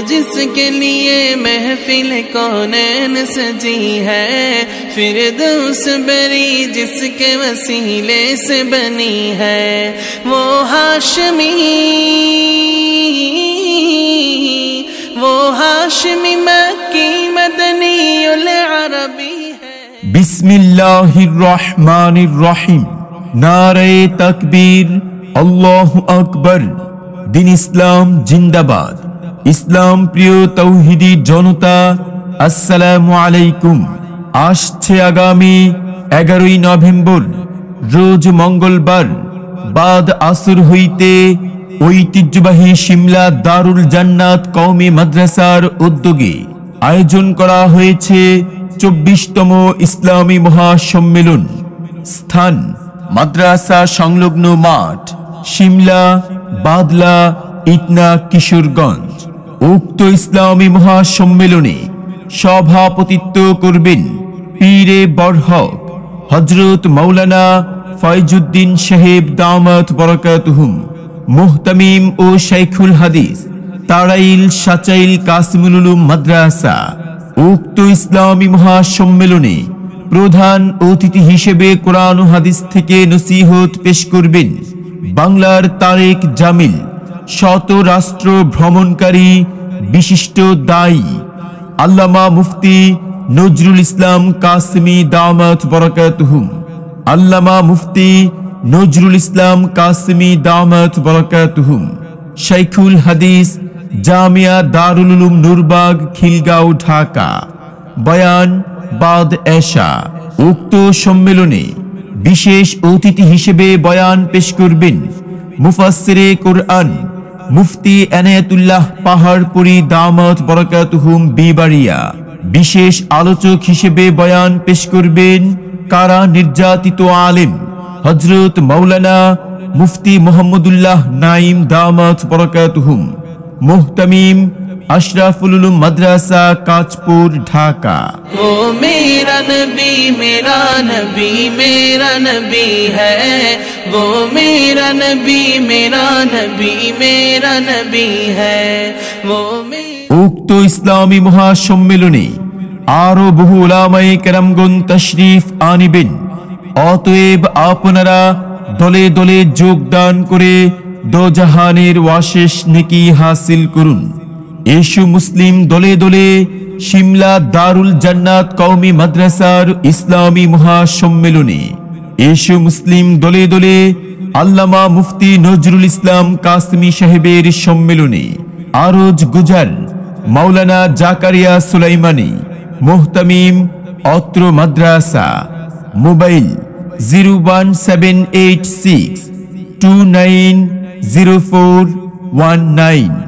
जिसके लिए महफिल कौनैन सजी है, फिरदौस बरी जिसके वसीले से बनी है, वो हाशमी मक्की मदनी उल अरबी है। बिस्मिल्लाहिर रहमानिर रहीम। नारे तकबीर, अल्लाहु अकबर। दिन इस्लाम जिंदाबाद। इस्लाम प्रिय तौहिदी जनता, अस्सलामु आलैकुम। आसছে आगामी 11 नभेम्बर रोज मंगलबार बाद আসর হইতে ঐতিহ্যবাহী শিমলা দারুল জান্নাত কওমি মাদ্রাসার উদ্যোগে আয়োজন করা হয়েছে 24তম ইসলামী মহাসম্মেলন। স্থান মাদ্রাসা সংলগ্ন মাঠ, শিমলা, বাদলা, ইটনা, কিশোরগঞ্জ। উক্ত ইসলামী মহাসম্মেলনে সভাপতিত্ব করবেন পীরে বরহক হযরত মাওলানা ফয়জুদ্দিন সাহেব দামাত বরকাতুহুম, মুহতামিম ও শাইখুল হাদিস তারাইল সাচাইল কাসিমুল উলুম মাদ্রাসা। উক্ত ইসলামী মহাসম্মেলনে প্রধান অতিথি হিসেবে কোরআন ও হাদিস থেকে নসিহত পেশ করবেন বাংলার তারেক জামিল, শত রাষ্ট্র ভ্রমণকারী বিশিষ্ট দায়ী আল্লামা মুফতি নজরুল ইসলাম কাসেমি দামাত বরকাতুহুম, আল্লামা মুফতি নজরুল ইসলাম কাসেমি দামাত বরকাতুহুম, শাইখুল হাদিস জামিয়া দারুল উলুম নূরবাগ, খিলগাঁও, ঢাকা। বয়ান বাদ এশা। উক্ত সম্মেলনে বিশেষ অতিথি হিসেবে বয়ান পেশ করবেন মুফাসসিরে কোরআন মুফতি এনায়েতুল্লাহ পাহাড়পুরি দামাত বরকাতুহুম বিবাড়িয়া। বিশেষ আলোচক হিসেবে বয়ান পেশ করবেন কারা নির্যাতিত আলেম হযরত মাওলানা মুফতি মুহাম্মদুল্লাহ নাইম দামাত বরকাতুহুম, মুহতামিম अशरफुल उलूम मदरसा काचपुर, ढाका। वो मेरा नबी मेरा नबी मेरा नबी है, वो मेरा नबी मेरा नबी मेरा नबी है, वो उक्त इस्लामी महासम्मेलने आरो बहु उलामाए केरामगण तशरीफ आनिबेन। अतएव आपनारा दले दले योगदान करे दोजाहानेर वाशेष नेकी हासिल करुन। एशु मुस्लिम दले दले शिमला दारुल जन्नात कौमी माद्रासार इस्लामी महासम्मेलने। एशु मुस्लिम दले दले आल्लामा मुफ्ती नजरुल इस्लाम कासमी साहेबेर सम्मेलने। आरोज गुजार मौलाना जाकारिया सुलाइमानी, मुहतामिम अत्र माद्रासा। मोबाइल 01786 290419।